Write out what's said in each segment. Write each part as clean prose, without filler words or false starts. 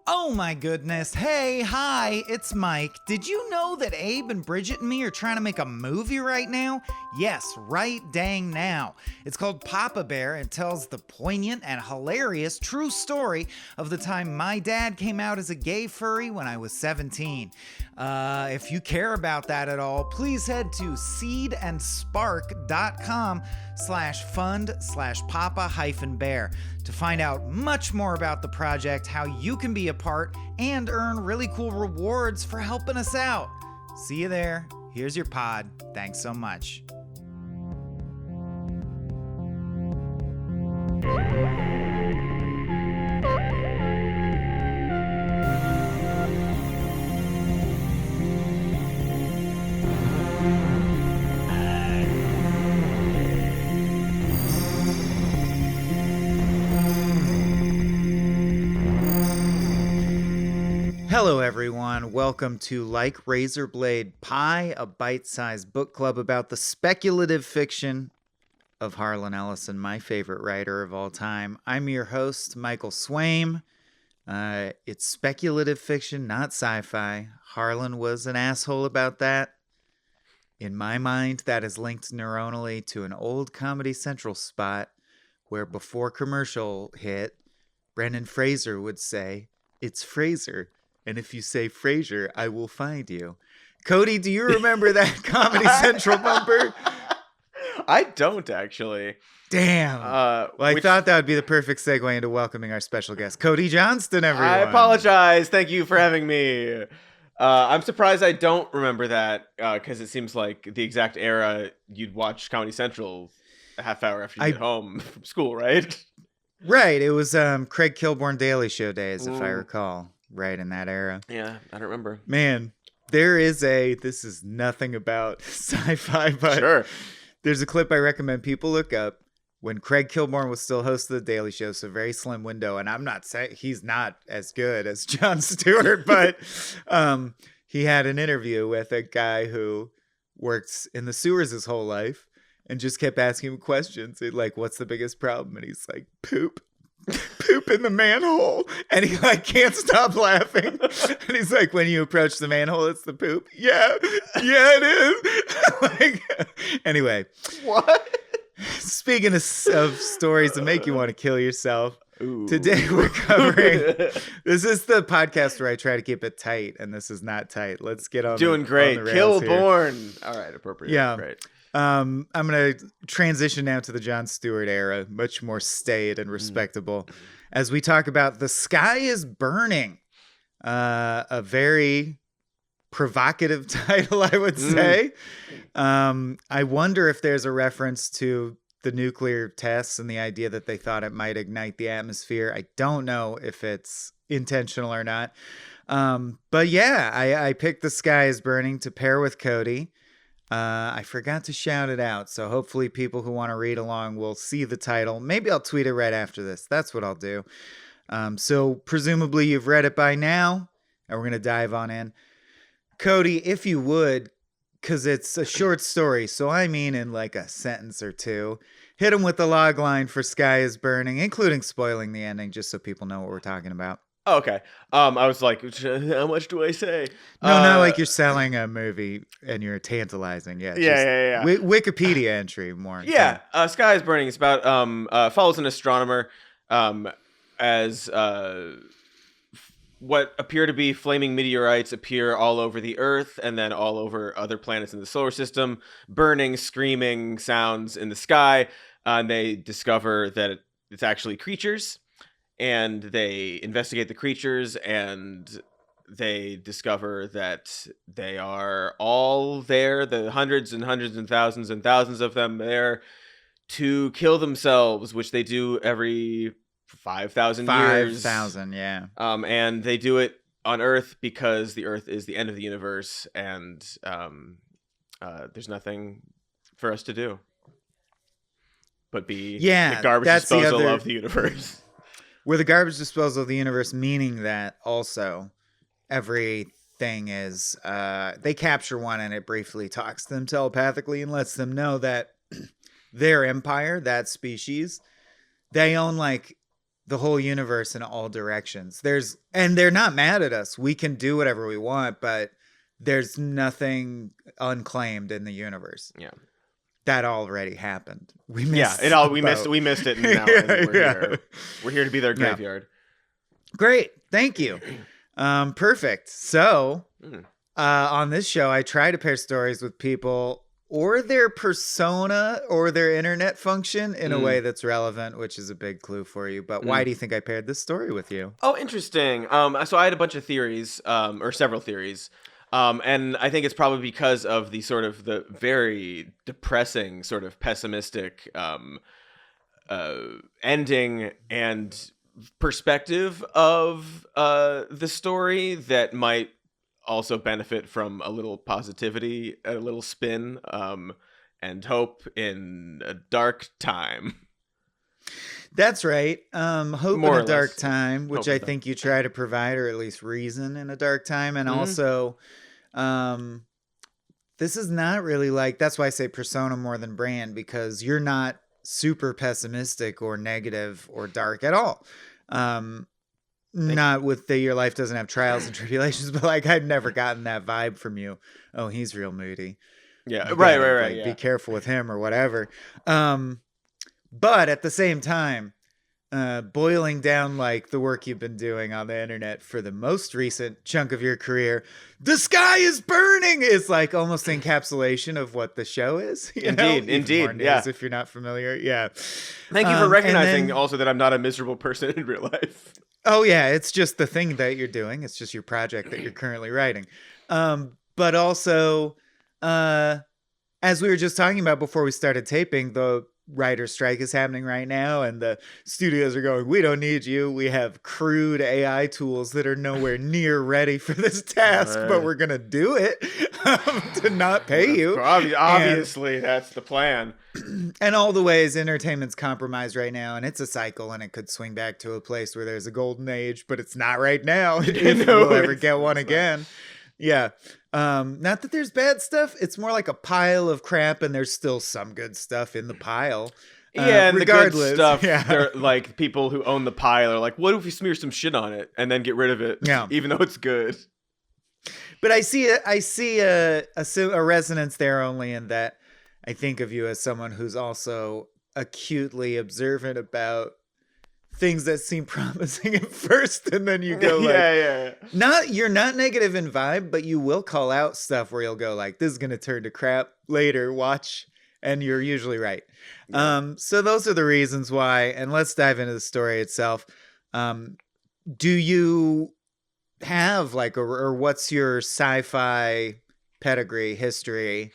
Oh my goodness. Hey, hi, it's Mike. Did you know that Abe and Bridget and me are trying to make a movie right now? Yes, right dang now. It's called Papa Bear and tells the poignant and hilarious true story of the time my dad came out as a gay furry when I was 17. If you care about that at all, please head to seedandspark.com/fund/papa-bear to find out much more about the project, how you can be a part, and earn really cool rewards for helping us out. See you there. Here's your pod. Thanks so much. Hello everyone, welcome to Like Razorblade Pie, a bite-sized book club about the speculative fiction of Harlan Ellison, my favorite writer of all time. I'm your host, Michael Swaim. It's speculative fiction, not sci-fi. Harlan was an asshole about that. In my mind, that is linked neuronally to an old Comedy Central spot where before commercial hit, Brendan Fraser would say, "It's Fraser. And if you say Frasier, I will find you." Cody, do you remember that Comedy Central bumper? I don't actually. Damn. I thought that would be the perfect segue into welcoming our special guest, Cody Johnston, everyone. I apologize. Thank you for having me. I'm surprised I don't remember that because it seems like the exact era you'd watch Comedy Central a half hour after you get home from school, right? Right. It was Craig Kilborn Daily Show days, if I recall. Right in that era. Yeah, I don't remember. Man, this is nothing about sci-fi, but sure. There's a clip I recommend people look up when Craig Kilborn was still host of The Daily Show, so very slim window, and I'm not saying he's not as good as Jon Stewart, but he had an interview with a guy who works in the sewers his whole life and just kept asking him questions. Like, what's the biggest problem? And he's like, poop in the manhole, and he can't stop laughing. And he's like, when you approach the manhole, it's the poop. Yeah, it is. Anyway, what? Speaking of stories that make you want to kill yourself, Ooh. Today we're covering. This is the podcast where I try to keep it tight, and this is not tight. Let's get on. Doing great. Killborn. All right, appropriate. Yeah, great. I'm going to transition now to the Jon Stewart era, much more staid and respectable, as we talk about The Sky is Burning, a very provocative title, I would say. I wonder if there's a reference to the nuclear tests and the idea that they thought it might ignite the atmosphere. I don't know if it's intentional or not. But yeah, I picked The Sky is Burning to pair with Cody. I forgot to shout it out, so hopefully people who want to read along will see the title. Maybe I'll tweet it right after this. That's what I'll do. So presumably you've read it by now, and we're going to dive on in. Cody, if you would, because it's a short story, so I mean in like a sentence or two, hit him with the log line for Sky is Burning, including spoiling the ending, just so people know what we're talking about. Oh, okay. I was like, how much do I say? No, not like you're selling a movie and you're tantalizing. Yeah. Yeah. Wikipedia entry more. Yeah. Sky is Burning. It's about follows an astronomer as what appear to be flaming meteorites appear all over the Earth and then all over other planets in the solar system, burning, screaming sounds in the sky. And they discover that it's actually creatures. And they investigate the creatures, and they discover that they are all there, the hundreds and thousands of them there to kill themselves, which they do every 5,000 years. 5,000, yeah. And they do it on Earth because the Earth is the end of the universe, and there's nothing for us to do but be the garbage disposal of the universe. We're the garbage disposal of the universe, meaning that also everything is, they capture one and it briefly talks to them telepathically and lets them know that their empire, that species, they own like the whole universe in all directions. And they're not mad at us. We can do whatever we want, but there's nothing unclaimed in the universe. Yeah. That already happened. We missed we missed it, and now we're here. We're here to be their graveyard. Great. Thank you. Perfect. So, on this show, I try to pair stories with people or their persona or their internet function in a way that's relevant, which is a big clue for you. But why do you think I paired this story with you? Oh, interesting. So I had a bunch of theories, or several theories. And I think it's probably because of the very depressing, sort of pessimistic ending and perspective of the story that might also benefit from a little positivity, a little spin, and hope in a dark time. That's right. Hope More in a dark time, which Hope I think you try to provide, or at least reason in a dark time. And also, this is not really like, that's why I say persona more than brand, because you're not super pessimistic or negative or dark at all. Not with your life doesn't have trials and tribulations, but like I've never gotten that vibe from you. Oh, he's real moody. Yeah, You right. gotta, like, Yeah. Be careful with him or whatever. But at the same time, boiling down like the work you've been doing on the internet for the most recent chunk of your career, the sky is burning is like almost encapsulation of what the show is. Indeed. Yeah. If you're not familiar, yeah. Thank you for recognizing also that I'm not a miserable person in real life. Oh yeah, it's just the thing that you're doing. It's just your project that you're currently writing. But also, as we were just talking about before we started taping, the writer strike is happening right now, and the studios are going, we don't need you. We have crude AI tools that are nowhere near ready for this task, but we're going to do it to not pay you. Obviously, that's the plan. And all the ways entertainment's compromised right now, and it's a cycle, and it could swing back to a place where there's a golden age, but it's not right now. If we'll ever get one again. Yeah. Not that there's bad stuff. It's more like a pile of crap, and there's still some good stuff in the pile. Yeah, and regardless, the good stuff, they're like people who own the pile are like, what if we smear some shit on it and then get rid of it? Yeah. Even though it's good. But I see a resonance there only in that I think of you as someone who's also acutely observant about things that seem promising at first, and then you go like, you're not negative in vibe, but you will call out stuff where you'll go like, this is gonna turn to crap later, watch, and you're usually right. So those are the reasons why, and let's dive into the story itself. Do you have like or what's your sci-fi pedigree history?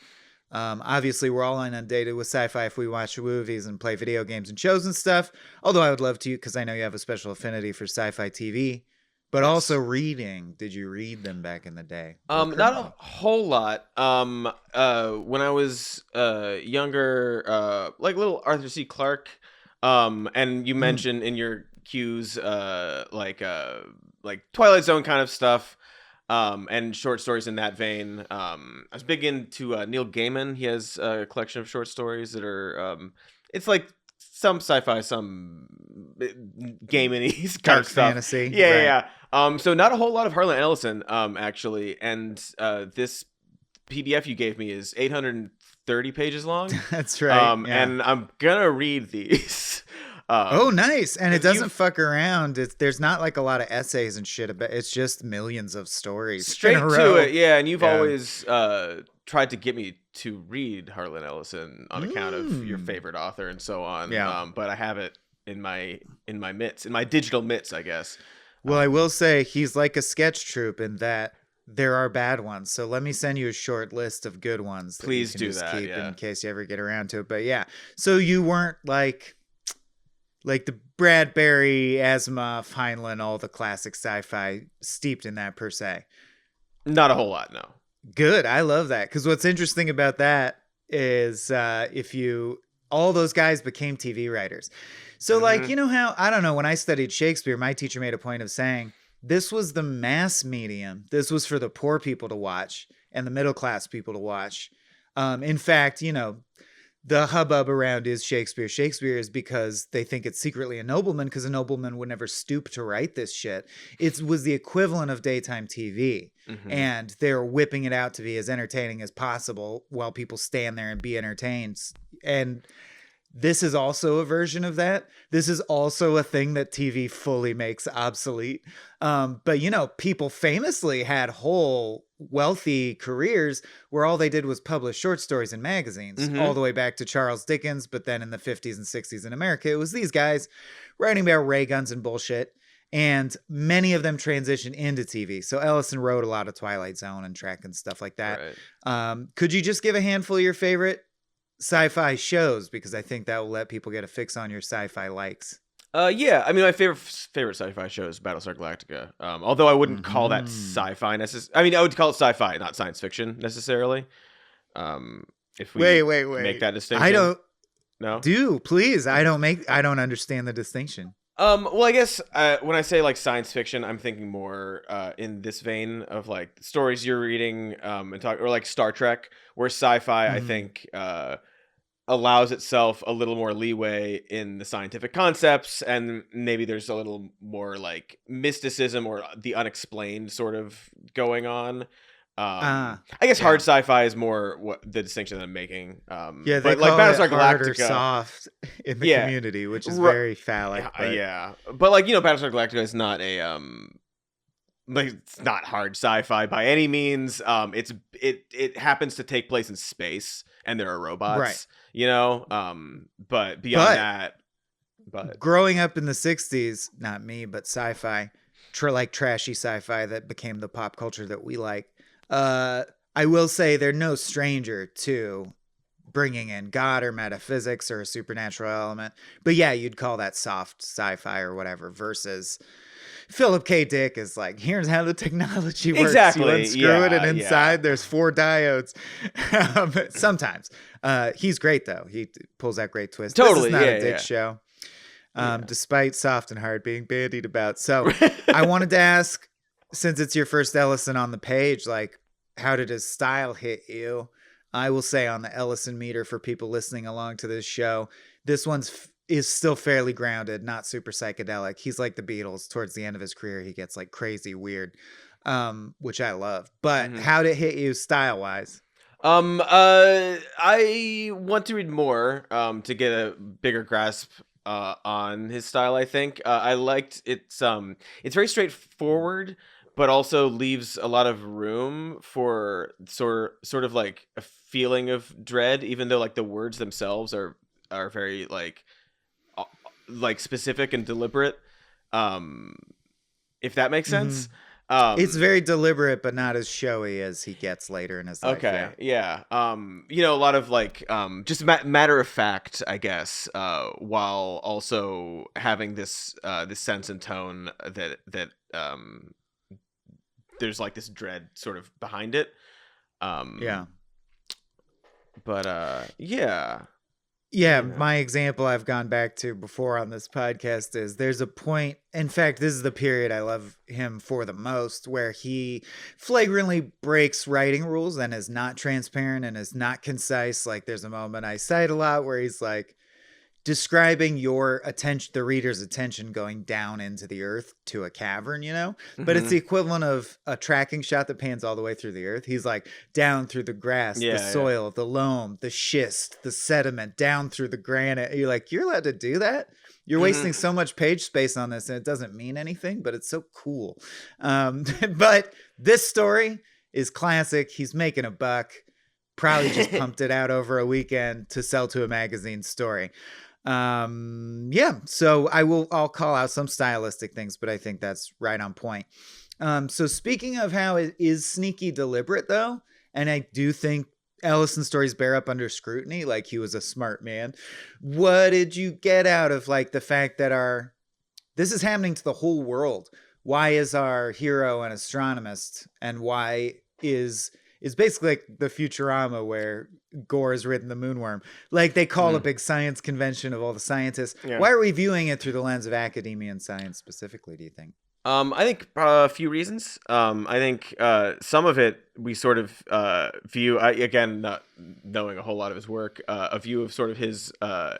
Obviously, we're all inundated with sci-fi if we watch movies and play video games and shows and stuff. Although I would love to, because I know you have a special affinity for sci-fi TV. But also reading. Did you read them back in the day? Not a whole lot. When I was younger, like little Arthur C. Clarke. And you mentioned in your cues, like Twilight Zone kind of stuff. And short stories in that vein. I was big into Neil Gaiman. He has a collection of short stories that are, it's like some sci-fi, some Gaiman-y kind Dark of stuff. fantasy. Yeah. So not a whole lot of Harlan Ellison, actually. And this PDF you gave me is 830 pages long. That's right. And I'm gonna read these. Oh, nice. And it doesn't fuck around. There's not like a lot of essays and shit about it. It's just millions of stories. Straight to it, yeah. And you've always tried to get me to read Harlan Ellison on account of your favorite author and so on. Yeah. But I have it in my mitts, in my digital mitts, I guess. Well, I will say he's like a sketch troupe in that there are bad ones. So let me send you a short list of good ones. Please you can do just that, keep yeah. in case you ever get around to it. But yeah, so you weren't like the Bradbury, Asimov, Heinlein, all the classic sci-fi steeped in that per se. Not a whole lot, no. Good. I love that. Because what's interesting about that is all those guys became TV writers. So like, you know how, I don't know, when I studied Shakespeare, my teacher made a point of saying, this was the mass medium. This was for the poor people to watch and the middle class people to watch. In fact, the hubbub around is Shakespeare. Shakespeare is because they think it's secretly a nobleman, because a nobleman would never stoop to write this shit. It was the equivalent of daytime TV. And they're whipping it out to be as entertaining as possible while people stand there and be entertained. And this is also a version of that. This is also a thing that TV fully makes obsolete. But, you know, people famously had whole wealthy careers where all they did was publish short stories in magazines, all the way back to Charles Dickens. But then in the 50s and 60s in America, it was these guys writing about ray guns and bullshit. And many of them transitioned into TV. So Ellison wrote a lot of Twilight Zone and Trek and stuff like that. Right. Could you just give a handful of your favorite sci-fi shows, because I think that will let people get a fix on your sci-fi likes? Yeah, I mean, my favorite sci-fi show is Battlestar Galactica. Although I wouldn't call that sci-fi necessarily. I mean, I would call it sci-fi, not science fiction necessarily. If we make that distinction, I don't. No, please. I don't understand the distinction. Well, I guess when I say like science fiction, I'm thinking more in this vein of like stories you're reading and talk, or like Star Trek, where sci-fi I think allows itself a little more leeway in the scientific concepts, and maybe there's a little more like mysticism or the unexplained sort of going on. I guess hard sci-fi is more what the distinction that I'm making. They but call like Battlestar it hard or Galactica, soft in the community, which is very phallic. But like, you know, Battlestar Galactica is not a like, it's not hard sci-fi by any means. It happens to take place in space, and there are robots, right? You know, but beyond that, growing up in the 60s, not me, but sci-fi, like trashy sci-fi that became the pop culture that we like. I will say they're no stranger to bringing in God or metaphysics or a supernatural element. But yeah, you'd call that soft sci-fi or whatever, versus Philip K. Dick is like, here's how the technology works. Exactly. You unscrew it, and inside there's 4 diodes. Sometimes. He's great, though. He pulls out great twists. Totally. This is not a Dick show, despite soft and hard being bandied about. So I wanted to ask, since it's your first Ellison on the page, like, how did his style hit you? I will say on the Ellison meter for people listening along to this show, this one's is still fairly grounded, not super psychedelic. He's like the Beatles. Towards the end of his career, he gets like crazy weird, which I love. But how did it hit you style-wise? I want to read more to get a bigger grasp on his style. I think I liked it's very straightforward, but also leaves a lot of room for sort of like a feeling of dread, even though like the words themselves are very like specific and deliberate. If that makes sense. It's very deliberate, but not as showy as he gets later in his life. Okay, yeah. You know, a lot of like just matter of fact, I guess, while also having this sense and tone that there's like this dread sort of behind it. Yeah, my example I've gone back to before on this podcast is there's a point, in fact, this is the period I love him for the most, where he flagrantly breaks writing rules and is not transparent and is not concise. Like, there's a moment I cite a lot where he's like describing your attention, the reader's attention going down into the earth to a cavern, you know, but it's the equivalent of a tracking shot that pans all the way through the earth. He's like down through the grass, the soil, the loam, the schist, the sediment, down through the granite. You're like, you're allowed to do that? You're wasting so much page space on this, and it doesn't mean anything, but it's so cool. But this story is classic. He's making a buck, probably just pumped it out over a weekend to sell to a magazine story. So I'll call out some stylistic things, but I think that's right on point. So speaking of how it is sneaky deliberate though, and I do think Ellison's stories bear up under scrutiny, like he was a smart man. What did you get out of like the fact that this is happening to the whole world? Why is our hero an astronomist, and why is basically like the Futurama where Gore has ridden the moonworm. Like they call a big science convention of all the scientists. Yeah. Why are we viewing it through the lens of academia and science specifically, do you think? I think a few reasons. I think some of it we sort of view, again, not knowing a whole lot of his work, a view of sort of his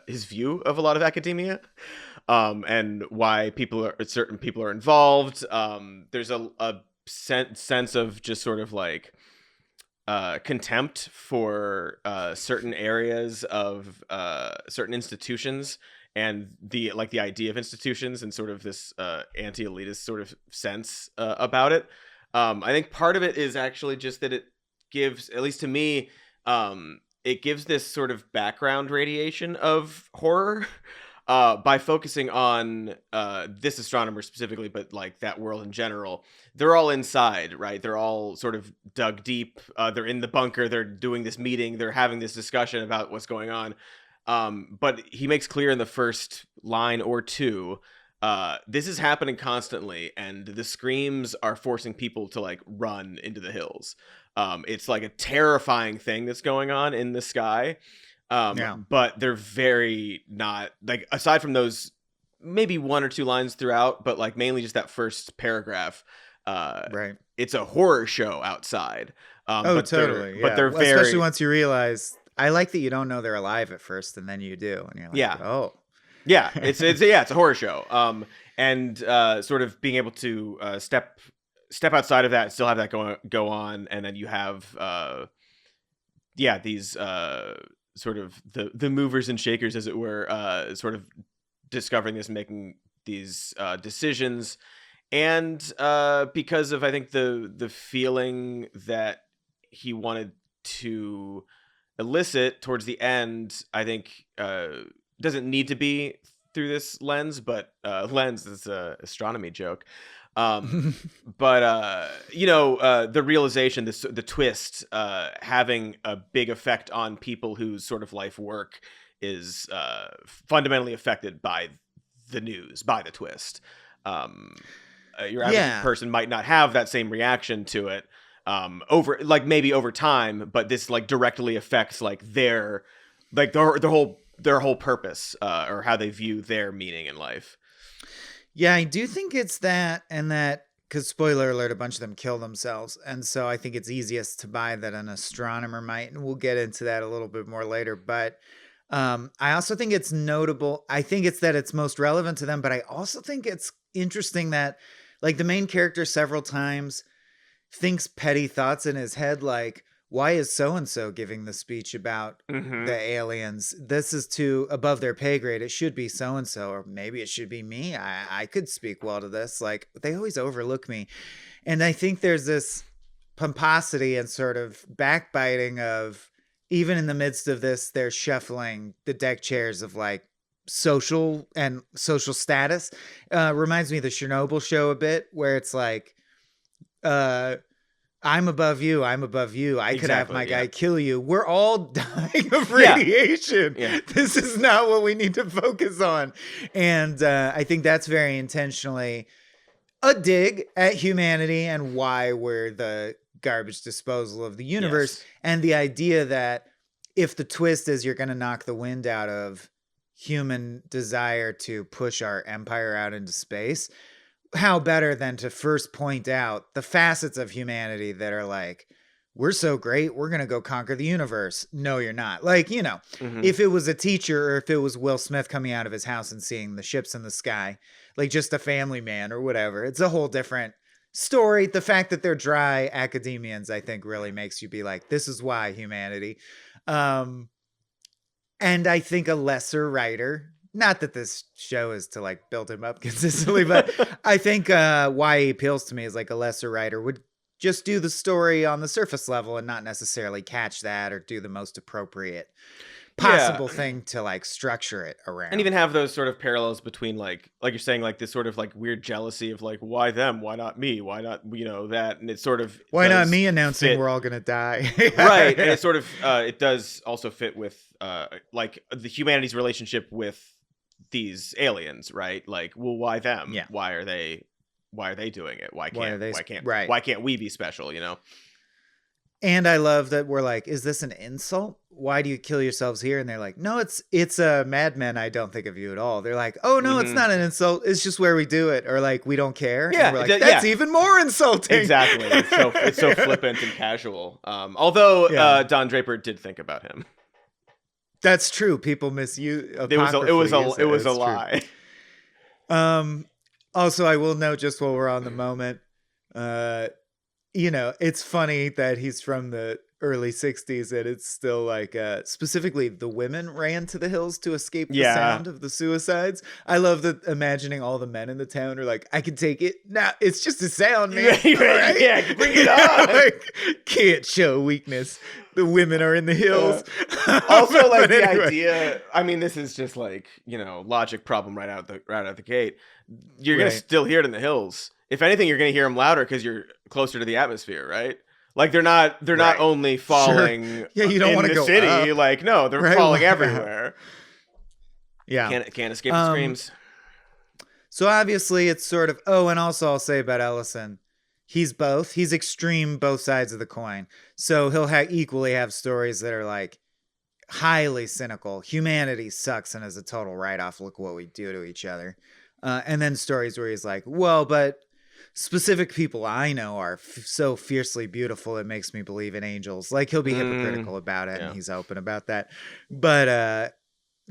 view of a lot of academia, and why certain people are involved. There's a sense of just sort of like contempt for certain areas of certain institutions, and the idea of institutions, and sort of this anti-elitist sort of sense about it. I think part of it is actually just that it gives, at least to me, it gives this sort of background radiation of horror by focusing on this astronomer specifically, but like that world in general. They're all inside, right? They're all sort of dug deep. They're in the bunker. They're doing this meeting. They're having this discussion about what's going on. But he makes clear in the first line or two, this is happening constantly, and the screams are forcing people to like run into the hills. It's like a terrifying thing that's going on in the sky. But they're very not, like, aside from those maybe one or two lines throughout, but like mainly just that first paragraph. Right. It's a horror show outside. But totally. They're very, especially once you realize. I like that you don't know they're alive at first, and then you do, and you're like, oh, yeah, it's a horror show. And sort of being able to step outside of that, still have that go on, and then you have these sort of the movers and shakers, as it were, sort of discovering this, making these decisions, and because of, I think, the feeling that he wanted to elicit towards the end, I think doesn't need to be through this lens, but lens is a astronomy joke. But the realization, the twist, having a big effect on people whose sort of life work is fundamentally affected by the news, by the twist. Your average person might not have that same reaction to it maybe over time, but this like directly affects like their whole purpose, or how they view their meaning in life. Yeah, I do think it's that, and that, because spoiler alert, a bunch of them kill themselves. And so I think it's easiest to buy that an astronomer might, and we'll get into that a little bit more later. But I also think it's notable. I think it's that it's most relevant to them, but I also think it's interesting that like the main character several times thinks petty thoughts in his head, like, why is so-and-so giving the speech about the aliens? This is too above their pay grade. It should be so-and-so, or maybe it should be me. I could speak well to this. Like, they always overlook me. And I think there's this pomposity and sort of backbiting of, even in the midst of this, they're shuffling the deck chairs of like social status. Reminds me of the Chernobyl show a bit, where it's like, I'm above you. I'm above you. I could have my guy kill you. We're all dying of radiation. Yeah. This is not what we need to focus on. And I think that's very intentionally a dig at humanity and why we're the garbage disposal of the universe. Yes. And the idea that if the twist is you're going to knock the wind out of human desire to push our empire out into space, how better than to first point out the facets of humanity that are like, we're so great, we're going to go conquer the universe. No, you're not. Like, if it was a teacher, or if it was Will Smith coming out of his house and seeing the ships in the sky, like just a family man or whatever, it's a whole different story. The fact that they're dry academians, I think, really makes you be like, this is why humanity. And I think a lesser writer, not that this show is to like build him up consistently, but I think why he appeals to me is like a lesser writer would just do the story on the surface level and not necessarily catch that or do the most appropriate possible thing to like structure it around. And even have those sort of parallels between like you're saying, like this sort of like weird jealousy of like, why them? Why not me? Why not, that? And it's sort of, why not me announcing we're all going to die? Right. And it sort of, it does also fit with like the humanity's relationship with these aliens, right? Like, well, why them? Yeah. Why are they doing it? Why can't we be special? And I love that we're like, is this an insult? Why do you kill yourselves here? And they're like, no, it's a madmen. I don't think of you at all. They're like, oh no, it's not an insult. It's just where we do it. Or like, we don't care. Yeah, and we're like, that's even more insulting. Exactly. It's so flippant and casual. Although Don Draper did think about him. That's true. People misuse. It was a lie. Also, I will note, just while we're on the moment, it's funny that he's from the early 60s and it's still like, specifically the women ran to the hills to escape the sound of the suicides. I love that, imagining all the men in the town are like, I can take it. Nah, it's just a sound, man. Right? Yeah, bring it on. Like, can't show weakness. The women are in the hills. Also, like, the idea, I mean, this is just like, logic problem right out the gate. You're going to still hear it in the hills. If anything, you're going to hear them louder because you're closer to the atmosphere, right? Like, they're not only falling you don't want to go city. up. Like, no, they're falling everywhere. Yeah. Can't escape the screams. So obviously it's sort of, and also I'll say about Ellison, he's both. He's extreme both sides of the coin. So he'll equally have stories that are like highly cynical. Humanity sucks and is a total write-off. Look what we do to each other. And then stories where he's like, well, but specific people I know are so fiercely beautiful it makes me believe in angels. Like, he'll be hypocritical about it, and he's open about that. But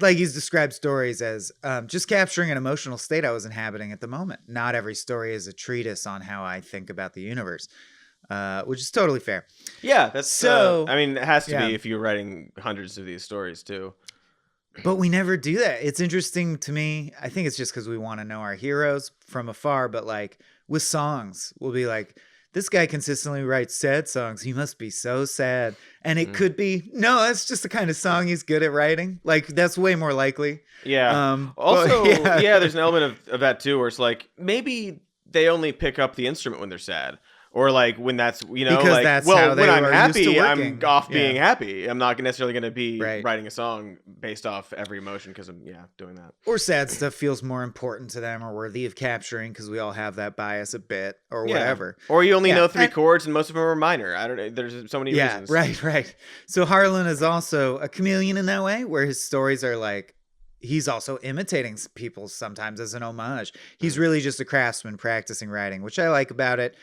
like, he's described stories as just capturing an emotional state I was inhabiting at the moment. Not every story is a treatise on how I think about the universe, which is totally fair. Yeah, that's so. It has to be if you're writing hundreds of these stories too. But we never do that. It's interesting to me. I think it's just because we want to know our heroes from afar. But like with songs, we'll be like, this guy consistently writes sad songs. He must be so sad. And it could be, no, that's just the kind of song he's good at writing. Like, that's way more likely. Yeah. Also, there's an element of that too, where it's like, maybe they only pick up the instrument when they're sad. Or like when that's, because like, that's how they when I'm are happy, used to working. I'm off being happy. I'm not necessarily going to be Right. writing a song based off every emotion because I'm doing that. Or sad stuff feels more important to them or worthy of capturing because we all have that bias a bit or whatever. Or you only know three chords and most of them are minor. I don't know. There's so many reasons. Right. So Harlan is also a chameleon in that way, where his stories are like, he's also imitating people sometimes as an homage. He's really just a craftsman practicing writing, which I like about it.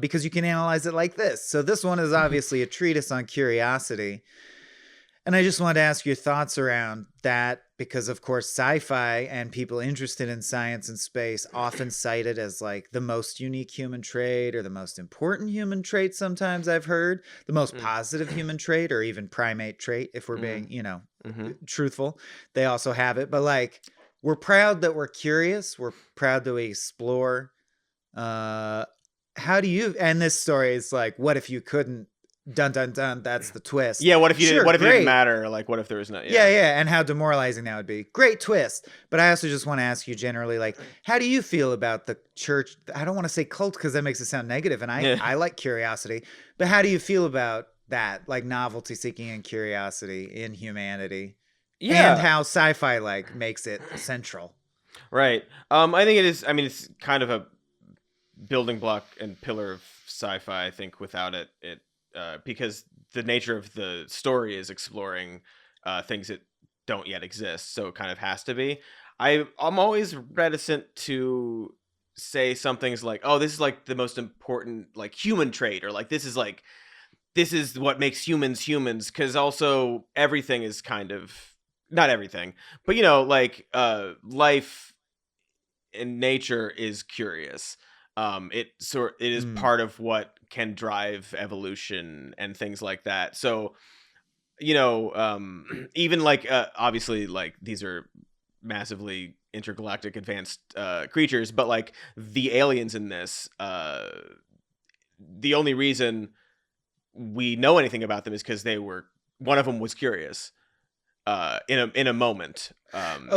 Because you can analyze it like this. So this one is obviously a treatise on curiosity. And I just wanted to ask your thoughts around that because, of course, sci-fi and people interested in science and space often cite it as like the most unique human trait or the most important human trait sometimes I've heard. The most positive human trait or even primate trait, if we're being, truthful. They also have it. But like, we're proud that we're curious. We're proud that we explore. How do you, and this story is like, what if you couldn't, dun dun dun, that's the twist. Yeah, what if you didn't, what if it didn't matter? Like, what if there was no, and how demoralizing that would be. Great twist. But I also just want to ask you generally, like, how do you feel about the church? I don't want to say cult because that makes it sound negative, and I like curiosity, but how do you feel about that, like novelty seeking and curiosity in humanity? And how sci-fi like makes it central. Right. I think it is, it's kind of a building block and pillar of sci-fi. I think without it, because the nature of the story is exploring things that don't yet exist, so it kind of has to be. I'm always reticent to say some things like, oh, this is like the most important like human trait, or like this is what makes humans, because also everything is kind of, not everything, but like life in nature is curious. It is part of what can drive evolution and things like that. So, even like obviously like these are massively intergalactic advanced creatures, but like the aliens in this, the only reason we know anything about them is because one of them was curious. In a moment.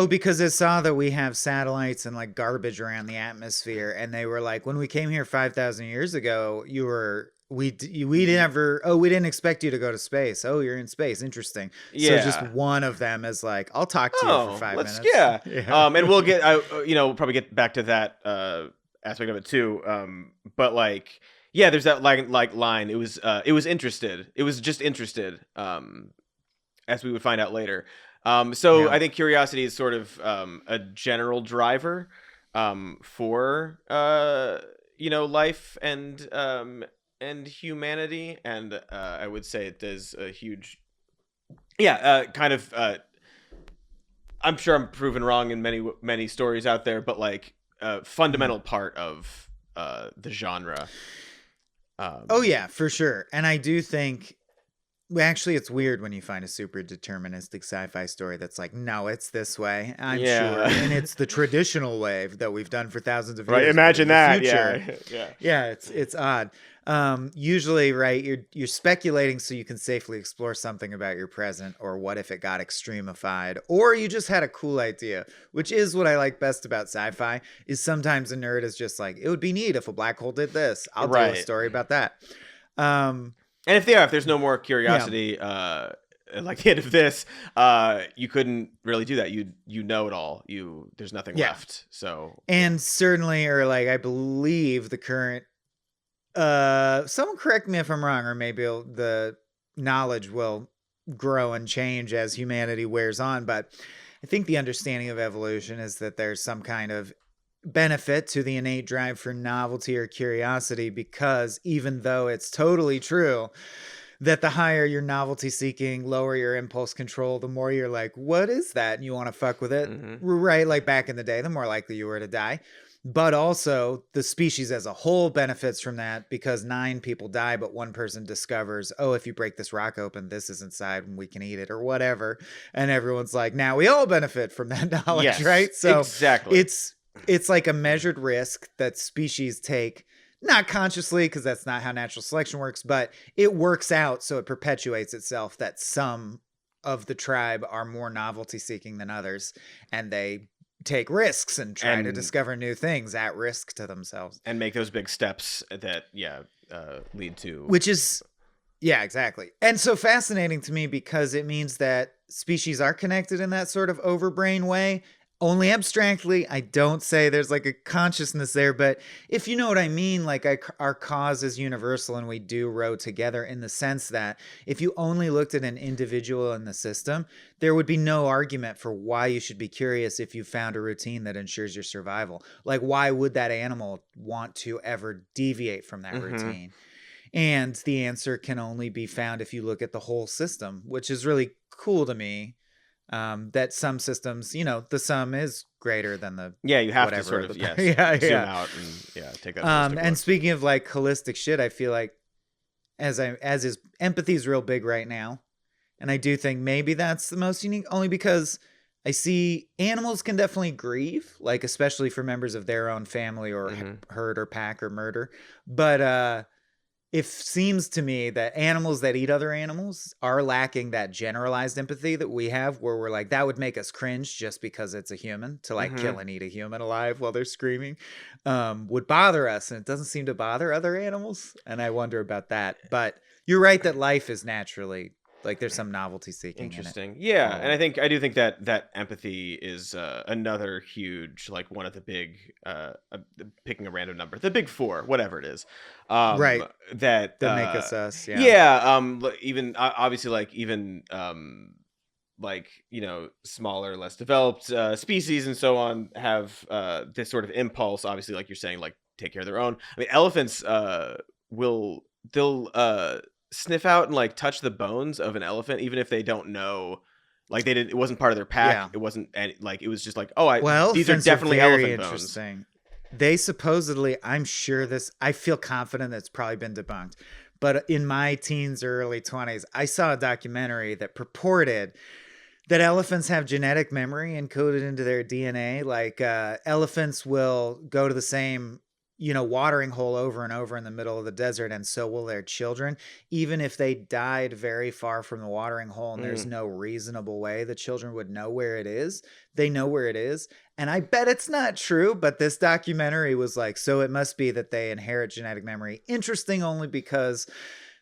Because it saw that we have satellites and like garbage around the atmosphere, and they were like, when we came here 5,000 years ago, we didn't expect you to go to space. Oh, you're in space. Interesting. Yeah. So just one of them is like, I'll talk to you for 5 minutes. Yeah. And we'll get, we'll probably get back to that aspect of it too. But like, Yeah, there's that like line. It was interested. It was just interested. As we would find out later. So Yeah. I think curiosity is sort of a general driver for life and humanity, and I would say it does a huge kind of. I'm sure I'm proven wrong in many stories out there, but like fundamental part of the genre. Oh yeah, for sure. And I do think, well, actually, it's weird when you find a super deterministic sci-fi story that's like, no, it's this way. I'm sure, and it's the traditional way that we've done for thousands of years. Right? but Imagine in the that. future- Yeah. yeah, it's odd. Usually, right, you're speculating so you can safely explore something about your present, or what if it got extremified, or you just had a cool idea, which is what I like best about sci-fi. Is sometimes a nerd is just like, it would be neat if a black hole did this. I'll do a story about that. And if there's no more curiosity, like the end of this, you couldn't really do that. You know it all. There's nothing left. So, and certainly, or like I believe the current, someone correct me if I'm wrong, or maybe the knowledge will grow and change as humanity wears on. But I think the understanding of evolution is that there's some kind of benefit to the innate drive for novelty or curiosity, because even though it's totally true that the higher your novelty seeking, lower your impulse control, the more you're like, what is that? And you want to fuck with it. Right? Like back in the day, the more likely you were to die. But also the species as a whole benefits from that, because 9 people die, but 1 person discovers, oh, if you break this rock open, this is inside and we can eat it or whatever. And everyone's like, now we all benefit from that knowledge, right? So exactly. It's like a measured risk that species take, not consciously, because that's not how natural selection works, but it works out so it perpetuates itself that some of the tribe are more novelty seeking than others, and they take risks and try to discover new things at risk to themselves. And make those big steps that, lead to... Which is, yeah, exactly. And so fascinating to me, because it means that species are connected in that sort of overbrain way. Only abstractly. I don't say there's like a consciousness there, but if you know what I mean, like our cause is universal and we do row together, in the sense that if you only looked at an individual in the system, there would be no argument for why you should be curious if you found a routine that ensures your survival. Like, why would that animal want to ever deviate from that routine? And the answer can only be found if you look at the whole system, which is really cool to me. That some systems, the sum is greater than the you have whatever, to sort of zoom out and take that. And speaking of like holistic shit, I feel like as is empathy is real big right now, and I do think maybe that's the most unique, only because I see animals can definitely grieve, like especially for members of their own family or herd or pack or murder, but it seems to me that animals that eat other animals are lacking that generalized empathy that we have, where we're like, that would make us cringe just because it's a human to like kill and eat a human alive while they're screaming, would bother us. And it doesn't seem to bother other animals. And I wonder about that. But you're right that life is naturally, like, there's some novelty seeking. Interesting. In it. Yeah. And I do think that empathy is another huge, like one of the big, picking a random number, the big 4, whatever it is. Right. That make us. Yeah. Yeah. Even obviously, like even smaller, less developed species and so on have this sort of impulse, obviously, like you're saying, like take care of their own. I mean, elephants they'll sniff out and like touch the bones of an elephant, even if they don't know, like it wasn't part of their pack. It wasn't like, it was just like, these are definitely elephant bones. They supposedly, I'm sure I feel confident that's probably been debunked, but in my teens or early 20s, I saw a documentary that purported that elephants have genetic memory encoded into their DNA. Like elephants will go to the same watering hole over and over in the middle of the desert, and so will their children, even if they died very far from the watering hole and there's no reasonable way the children would know where it is. They know where it is. And I bet it's not true, but this documentary was like, so it must be that they inherit genetic memory. Interesting only because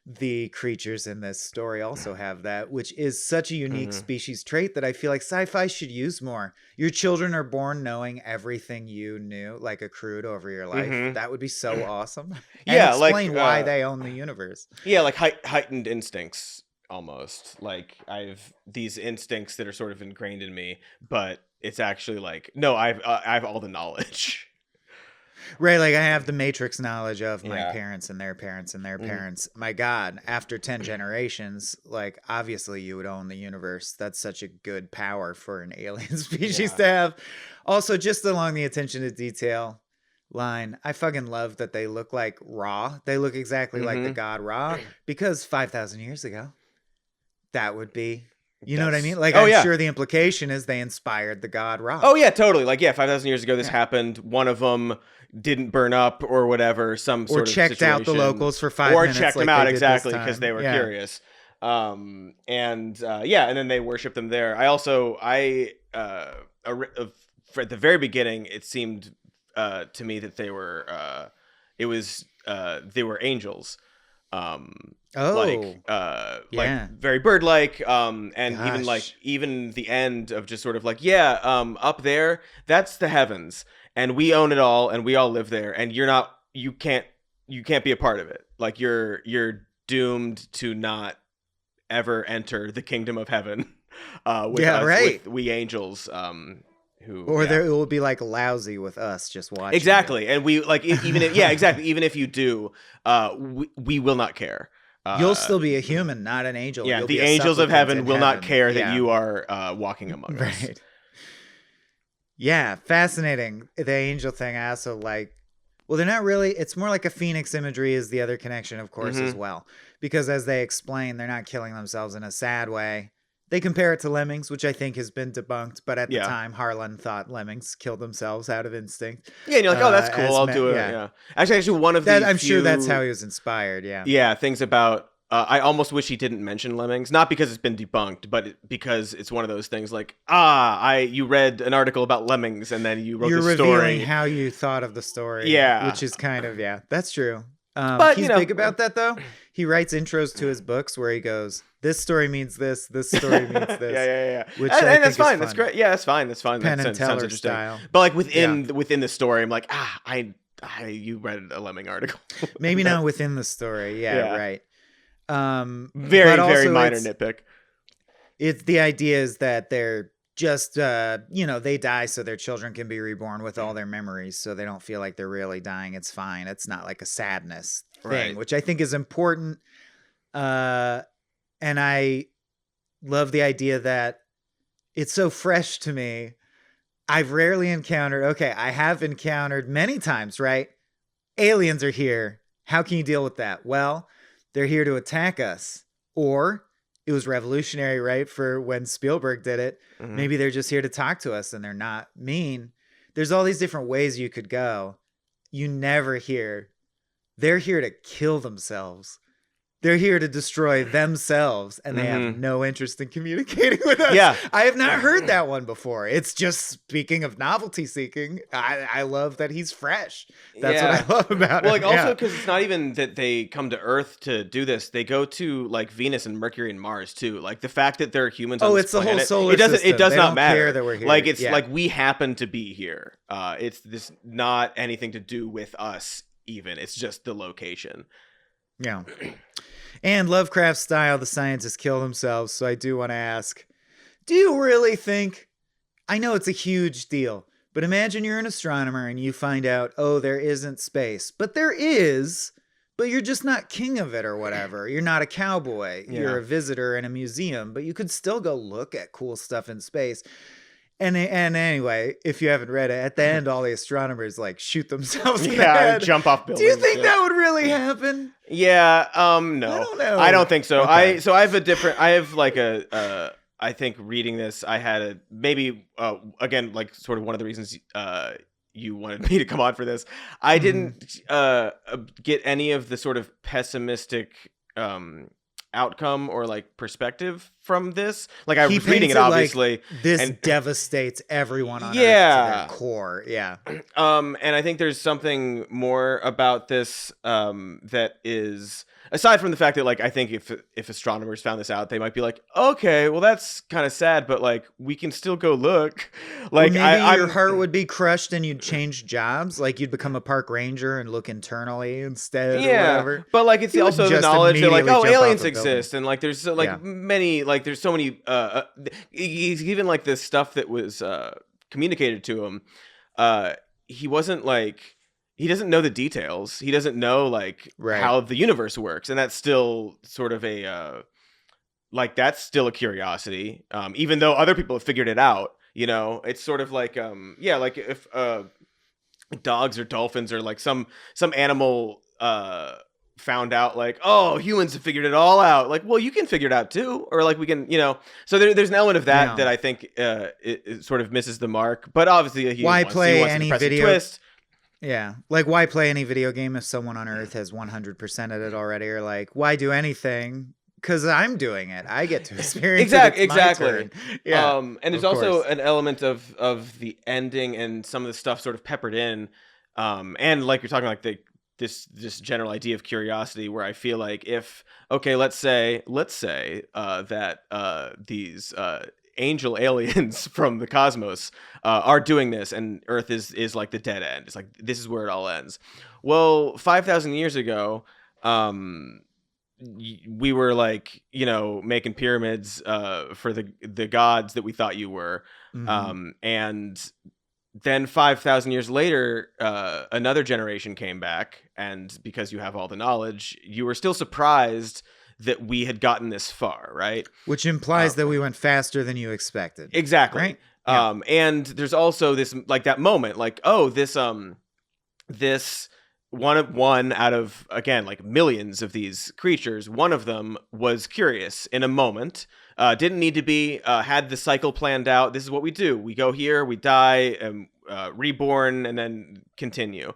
the creatures in this story also have that, which is such a unique species trait that I feel like sci-fi should use more. Your children are born knowing everything you knew, like accrued over your life. That would be so awesome. And Yeah, explain why they own the universe. Yeah, like heightened instincts almost. Like I've these instincts that are sort of ingrained in me, but it's actually like, no, I have all the knowledge. Right, like I have the Matrix knowledge of my Yeah. parents and their parents and their parents. My God, after 10 generations, like obviously you would own the universe. That's such a good power for an alien species to have. Also, just along the attention to detail line, I fucking love that they look like Ra. They look exactly like the god Ra, because 5,000 years ago, that would be, you know what I mean? Like, I'm sure the implication is they inspired the god Ra. Oh yeah, totally. Like, yeah, 5,000 years ago this happened. One of them didn't burn up or whatever, some sort of checked situation. out the locals for 5 minutes. Or checked them like out, they did exactly, this because they were time. curious. And then they worship them there. I also, at the very beginning, it seemed to me that they were, they were angels. Like very bird-like, and even the end of just sort of like, up there, that's the heavens, and we own it all, and we all live there, and you can't be a part of it. Like you're doomed to not ever enter the kingdom of heaven. With we angels, it will be like lousy with us just watching. Exactly, and we like even if you do, we will not care. You'll still be a human, not an angel. Yeah, You'll the angels of heaven will not care that you are walking among us. Right. Yeah, fascinating. The angel thing I also like. Well, they're not really. It's more like a phoenix imagery is the other connection, of course, as well. Because as they explain, they're not killing themselves in a sad way. They compare it to lemmings, which I think has been debunked. But at the time, Harlan thought lemmings killed themselves out of instinct. Yeah, and you're like, oh, that's cool. I'll do it. Yeah. Actually, one of I'm sure that's how he was inspired. Yeah. Yeah, things about. I almost wish he didn't mention lemmings, not because it's been debunked, but because it's one of those things like, you read an article about lemmings and then you wrote the story. You're revealing how you thought of the story. Yeah. Which is kind of, that's true. But he's big about that, though. He writes intros to his books where he goes, this story means this story means this. Yeah. Which and that's fine. That's great. Yeah, that's fine. That's fine. Penn that and sounds Teller interesting. style. But like within the story, I'm like, you read a lemming article. Maybe not within the story. Yeah. Right. Very minor nitpick. It's the idea is that they're just they die so their children can be reborn with all their memories, so they don't feel like they're really dying. It's fine. It's not like a sadness thing, which I think is important. And I love the idea that it's so fresh to me. I have encountered many times, right? Aliens are here. How can you deal with that? Well, they're here to attack us. Or it was revolutionary, right? For when Spielberg did it. Maybe they're just here to talk to us and they're not mean. There's all these different ways you could go. You never hear, they're here to kill themselves. They're here to destroy themselves, and they have no interest in communicating with us. Yeah. I have not heard that one before. It's just, speaking of novelty seeking, I love that he's fresh. That's what I love about it. Well, also because it's not even that they come to Earth to do this. They go to like Venus and Mercury and Mars too. Like the fact that there are humans on this planet. The whole solar system. It does they not don't matter. Care that we're here. Like it's like we happen to be here. It's this not anything to do with us even. It's just the location. Yeah. And Lovecraft style, the scientists kill themselves. So I do want to ask, do you really think, I know it's a huge deal, but imagine you're an astronomer and you find out, there isn't space, but there is, but you're just not king of it or whatever. You're not a cowboy. Yeah. You're a visitor in a museum, but you could still go look at cool stuff in space. And anyway, if you haven't read it, at the end, all the astronomers like shoot themselves in the head. Jump off buildings. Do you think that would really happen? Yeah, no. I don't know. I don't think so. Okay. I think reading this, I had again, like sort of one of the reasons you wanted me to come on for this. I didn't get any of the sort of pessimistic outcome or like perspective from this. Like I He was reading paints it obviously, like this and devastates everyone on Earth to yeah. their core. Yeah. And I think there's something more about this that is, aside from the fact that, like, I think if astronomers found this out, they might be like, okay, well, that's kind of sad, but like we can still go look. Like, Or maybe your I'm heart would be crushed and you'd change jobs. Like you'd become a park ranger and look internally instead or yeah, whatever. but like it's He would also the just knowledge that like, immediately oh, jump off aliens a building. exist, and like there's like Yeah. many, like there's so many even like the stuff that was communicated to him, he wasn't like, he doesn't know the details, he doesn't know like Right. how the universe works, and that's still sort of a like that's still a curiosity, even though other people have figured it out. You know, it's sort of like yeah, like if dogs or dolphins or like some animal found out like, oh, humans have figured it all out, like, well, you can figure it out too, or like we can, you know. So there's an element of that Yeah. that I think it sort of misses the mark, but obviously he Why wants, play he wants any a depressing video- twist. Yeah. Like why play any video game if someone on Earth has 100%ed it already? Or like, why do anything? Because I'm doing it. I get to experience it. It's my Exactly. turn. Yeah. And there's of also course. an element of the ending and some of the stuff sort of peppered in, and like you're talking like this general idea of curiosity, where I feel like if, okay, let's say that these angel aliens from the cosmos are doing this, and Earth is like the dead end. It's like this is where it all ends. Well, 5,000 years ago, we were like, you know, making pyramids for the gods that we thought you were, and then 5,000 years later, another generation came back, and because you have all the knowledge, you were still surprised that we had gotten this far, right? Which implies that we went faster than you expected. Exactly. Right? Yeah. And there's also this, like, that moment, like, oh, this one out of, again, like millions of these creatures, one of them was curious in a moment, didn't need to be, had the cycle planned out. This is what we do. We go here, we die, and reborn, and then continue.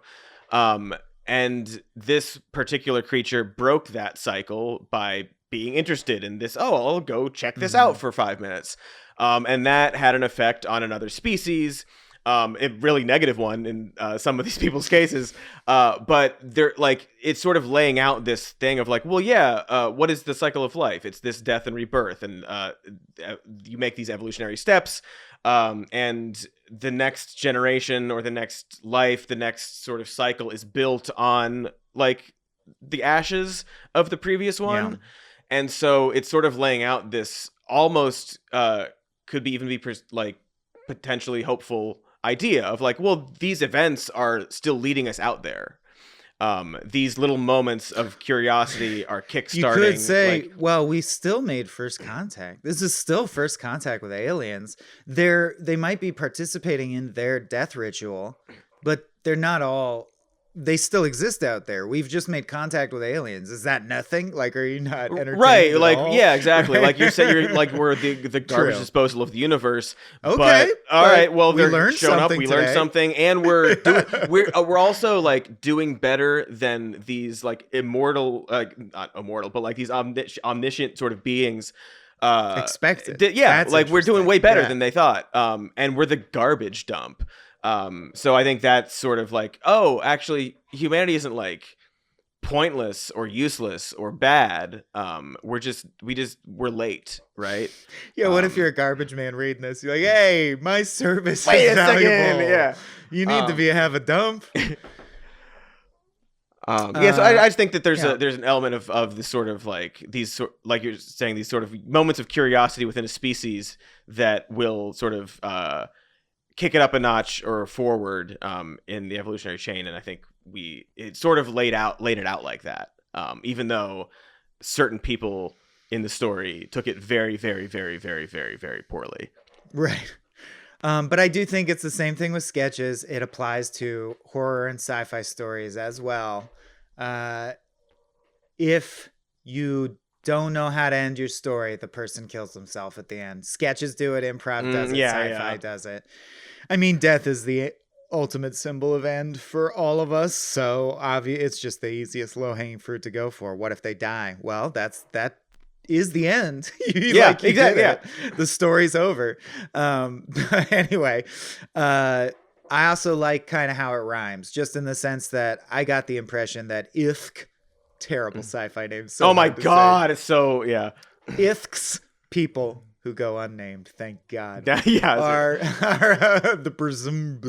And this particular creature broke that cycle by being interested in this. Oh, I'll go check this out for 5 minutes. And that had an effect on another species. A really negative one in some of these people's cases, but they're like, it's sort of laying out this thing of like, well, yeah, what is the cycle of life? It's this death and rebirth, and you make these evolutionary steps, and the next generation or the next life, the next sort of cycle is built on like the ashes of the previous one. Yeah. And so it's sort of laying out this almost could be even be like potentially hopeful idea of like, well, these events are still leading us out there. These little moments of curiosity are kickstarting. You could say, like, well, we still made first contact. This is still first contact with aliens. They might be participating in their death ritual, but they're not all. They still exist out there. We've just made contact with aliens. Is that nothing? Like, are you not entertained? right? at Like, all? yeah, exactly. Like you said, you're like, we're the garbage True. disposal of the universe. Okay, but, all but right. Well, we they're learned showing up. something We learned today. something, and we're also like doing better than these like immortal, like not immortal, but like these omniscient sort of beings. Expected. Yeah, That's like we're doing way interesting. better Yeah. than they thought. And we're the garbage dump. So I think that's sort of like, oh, actually, humanity isn't like pointless or useless or bad. We're late, right? Yeah, what if you're a garbage man reading this? You're like, hey, my service Wait is a second, valuable. yeah. You need to have a dump. Yeah, so I just think that there's yeah. there's an element of this sort of like these like you're saying, these sort of moments of curiosity within a species that will sort of kick it up a notch or forward in the evolutionary chain, and I think it sort of laid it out like that, even though certain people in the story took it very, very, very, very, very, very poorly. Right. But I do think it's the same thing with sketches. It applies to horror and sci-fi stories as well. If you don't know how to end your story, the person kills themselves at the end. Sketches do it, improv does it, sci-fi does it. I mean, death is the ultimate symbol of end for all of us, so it's just the easiest low-hanging fruit to go for. What if they die? Well, that is the end. Yeah, you exactly. did it. The story's over. But anyway, I also like kind of how it rhymes, just in the sense that I got the impression that Ithk, terrible sfi name. So oh my hard to say. God, it's so Ithk's people who go unnamed, thank God, yeah. are the presumed.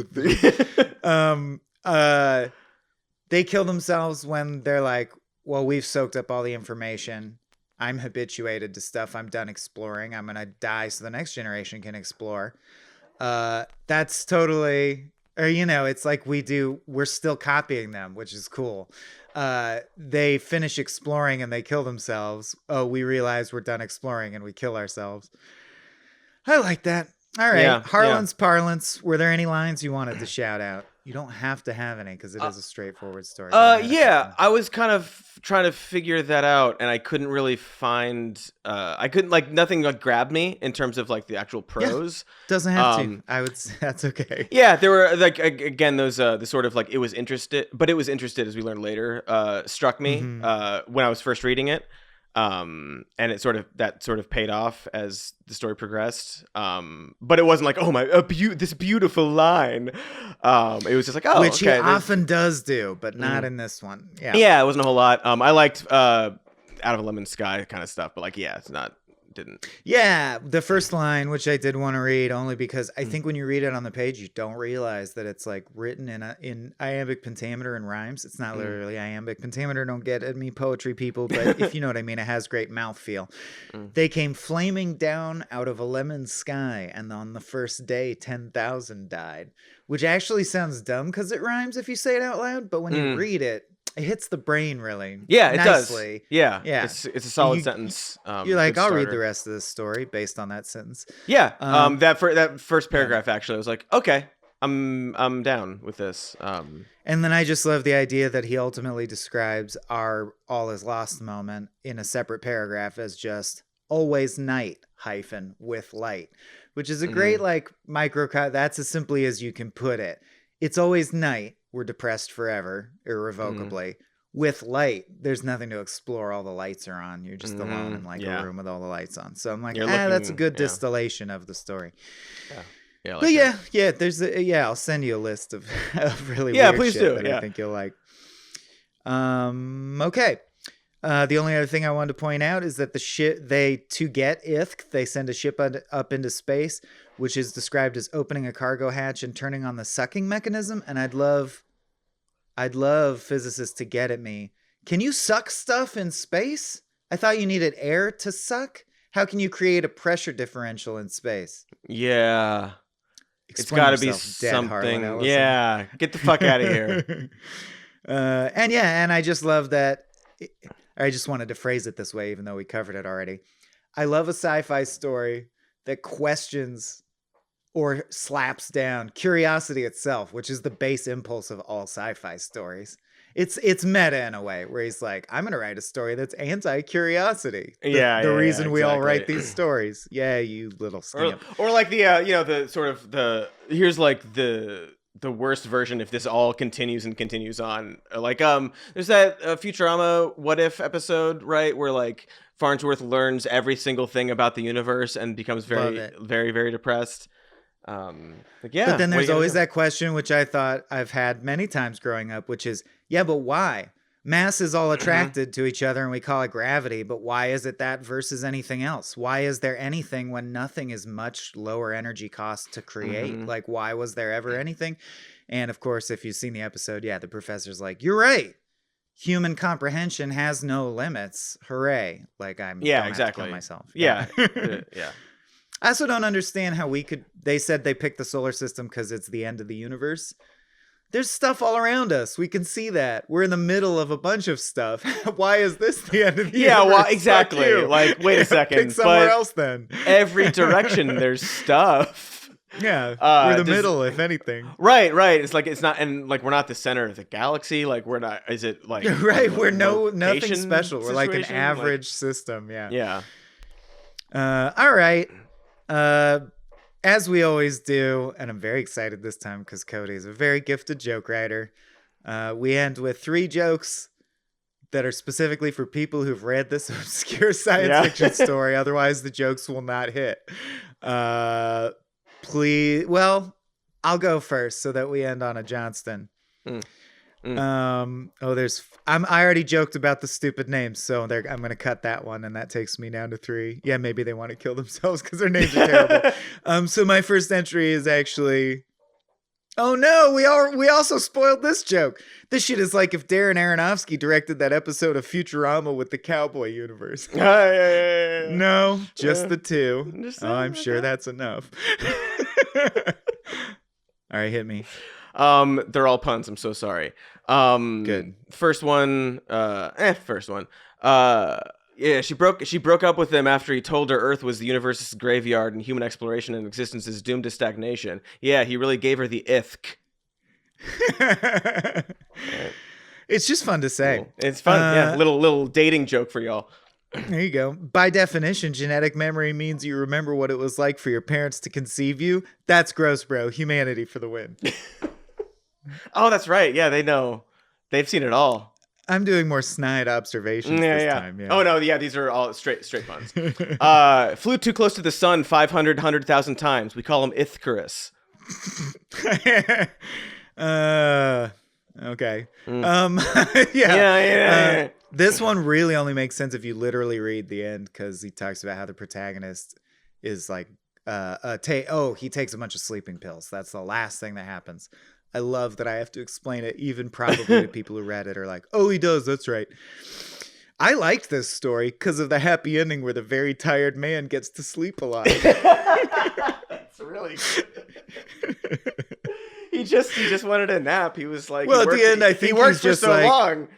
They kill themselves when they're like, well, we've soaked up all the information. I'm habituated to stuff. I'm done exploring. I'm going to die so the next generation can explore. That's totally, or, it's like we're still copying them, which is cool. They finish exploring and they kill themselves. Oh, we realize we're done exploring and we kill ourselves. I like that. All right. Yeah, Harlan's parlance. Were there any lines you wanted to shout out? You don't have to have any because it is a straightforward story. Yeah, I was kind of trying to figure that out, and I couldn't really find. I couldn't nothing grabbed me in terms of the actual prose. Yeah, doesn't have to. I would say that's okay. Yeah, there were again those the sort of it was interested, but it was interested as we learned later. Struck me when I was first reading it. And it sort of paid off as the story progressed. But it wasn't like, oh my, this beautiful line. It was just like, oh, which okay, he often does do, but not in this one. Yeah, it wasn't a whole lot. I liked Out of a Lemon Sky kind of stuff, but it's not. Didn't. Yeah, the first line, which I did want to read, only because I think when you read it on the page, you don't realize that it's written in iambic pentameter and rhymes. It's not literally iambic pentameter. Don't get at me, poetry people, but if you know what I mean, it has great mouthfeel. They came flaming down out of a lemon sky, and on the first day, 10,000 died. Which actually sounds dumb because it rhymes if you say it out loud, but when you read it, it hits the brain really. Yeah, it nicely. does. Yeah. It's a solid sentence. You're like, I'll read the rest of this story based on that sentence. Yeah. That first paragraph actually, I was like, okay, I'm down with this. And then I just love the idea that he ultimately describes our all is lost moment in a separate paragraph as just always night with light, which is a great micro. That's as simply as you can put it. It's always night. We're depressed forever, irrevocably. With light, there's nothing to explore. All the lights are on. You're just alone in a room with all the lights on. So I'm like, that's a good distillation of the story. Yeah. There's I'll send you a list of really weird please shit do. that I think you'll like. Okay. The only other thing I wanted to point out is that to get Ithk, they send a ship up into space, which is described as opening a cargo hatch and turning on the sucking mechanism. And I'd love physicists to get at me. Can you suck stuff in space? I thought you needed air to suck. How can you create a pressure differential in space? Yeah. It's got to be something. Yeah. Get the fuck out of here. And I just love that. I just wanted to phrase it this way, even though we covered it already. I love a sci-fi story that questions or slaps down curiosity itself, which is the base impulse of all sci-fi stories. It's meta in a way where he's like, I'm going to write a story that's anti-curiosity. The reason we all write these stories. Yeah, you little scamp. Or here's the worst version if this all continues and continues on. There's that Futurama What If episode, right? Where Farnsworth learns every single thing about the universe and becomes very, very, very depressed. But then there's always that question, which I thought I've had many times growing up, which is, but why? Mass is all attracted to each other and we call it gravity, but why is it that versus anything else? Why is there anything when nothing is much lower energy cost to create? Why was there ever anything? And of course, if you've seen the episode, the professor's like, you're right. Human comprehension has no limits. Hooray. I'm don't have to kill myself. Yeah. I also don't understand how they said they picked the solar system because it's the end of the universe. There's stuff all around us. We can see that. We're in the middle of a bunch of stuff. Why is this the end of the universe? Yeah, well, exactly. Wait a second. Pick somewhere else then. Every direction there's stuff. Yeah, we're the middle, if anything. Right. It's not, and we're not the center of the galaxy. We're not. Is it right? We're nothing special. We're like an average system. Yeah. Yeah. All right. As we always do, and I'm very excited this time because Cody is a very gifted joke writer. We end with 3 jokes that are specifically for people who've read this obscure science fiction story. Otherwise, the jokes will not hit. Please. Well, I'll go first so that we end on a Johnston. I already joked about the stupid names, so I'm going to cut that one, and that takes me down to 3. Yeah, maybe they want to kill themselves because their names are terrible. So my first entry is actually... Oh no, we also spoiled this joke. This shit is like if Darren Aronofsky directed that episode of Futurama with the cowboy universe. No, just the 2. I'm sure that's enough. All right, hit me. They're all puns. I'm so sorry. Good. First one. Yeah, she broke up with him after he told her Earth was the universe's graveyard and human exploration and existence is doomed to stagnation. Yeah, he really gave her the ithk. It's just fun to say. Cool. It's fun. Yeah, little dating joke for y'all. There you go. By definition, genetic memory means you remember what it was like for your parents to conceive you. That's gross, bro. Humanity for the win. Oh, that's right. Yeah, they know. They've seen it all. I'm doing more snide observations this time. Yeah. Oh, no. Yeah, these are all straight puns. Flew too close to the sun 100,000 times. We call him Ithcarus. Okay. Yeah. This one really only makes sense if you literally read the end, because he talks about how the protagonist is like, he takes a bunch of sleeping pills. That's the last thing that happens. I love that I have to explain it, even probably to people who read it are like, oh, he does. That's right. I liked this story because of the happy ending where the very tired man gets to sleep a lot. That's really good. He just wanted a nap. He was like, well, at the end, I think he worked for so long.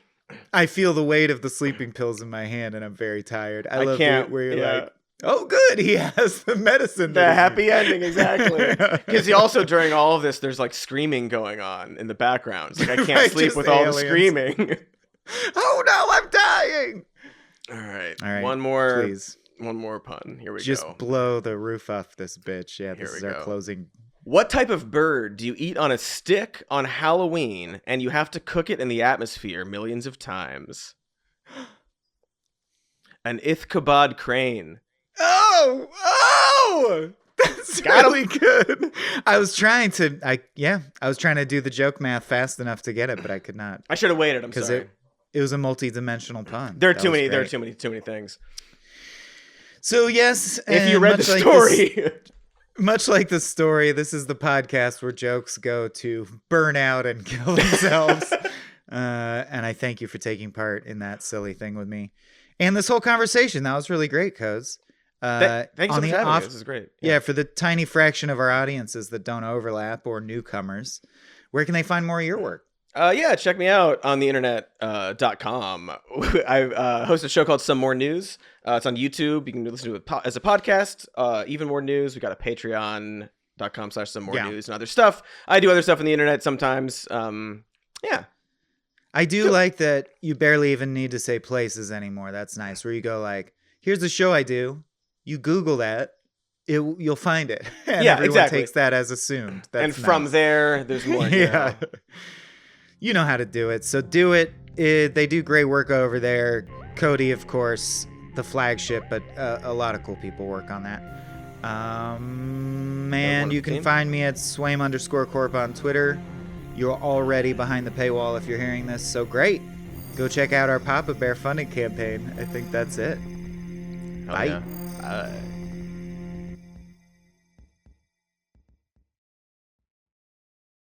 I feel the weight of the sleeping pills in my hand and I'm very tired. I love it where you're like, oh, good. He has the medicine. The happy ending, exactly. Because he also, during all of this, there's like screaming going on in the background. It's like, I can't sleep with all the screaming. Oh, no, I'm dying. All right. One more. Please. One more pun. Here we go. Just blow the roof off this bitch. Yeah, this is our closing. What type of bird do you eat on a stick on Halloween and you have to cook it in the atmosphere millions of times? An Ithcabad crane. Oh, that's really good. I was trying to do the joke math fast enough to get it, but I could not. I should have waited. I'm sorry. It was a multi-dimensional pun. There are too many things. So yes, if you read the story, much like the story, this is the podcast where jokes go to burn out and kill themselves. And I thank you for taking part in that silly thing with me and this whole conversation. That was really great, Coz. Thanks so much for having me. This is great. Yeah, for the tiny fraction of our audiences that don't overlap or newcomers, where can they find more of your work? Check me out on the internet.com. I host a show called Some More News. It's on YouTube. You can listen to it as a podcast. Even More News. We got a patreon.com/some more news and other stuff. I do other stuff on the internet sometimes. I do like that you barely even need to say places anymore. That's nice. Where you go like, here's the show I do. You Google that, you'll find it. And everyone takes that as assumed. That's and from there, there's more. Yeah. You know how to do it. So do it. They do great work over there. Cody, of course, the flagship, but a lot of cool people work on that. You can find me at Swaim_Corp on Twitter. You're already behind the paywall if you're hearing this. So great. Go check out our Papa Bear funding campaign. I think that's it. Bye. Yeah.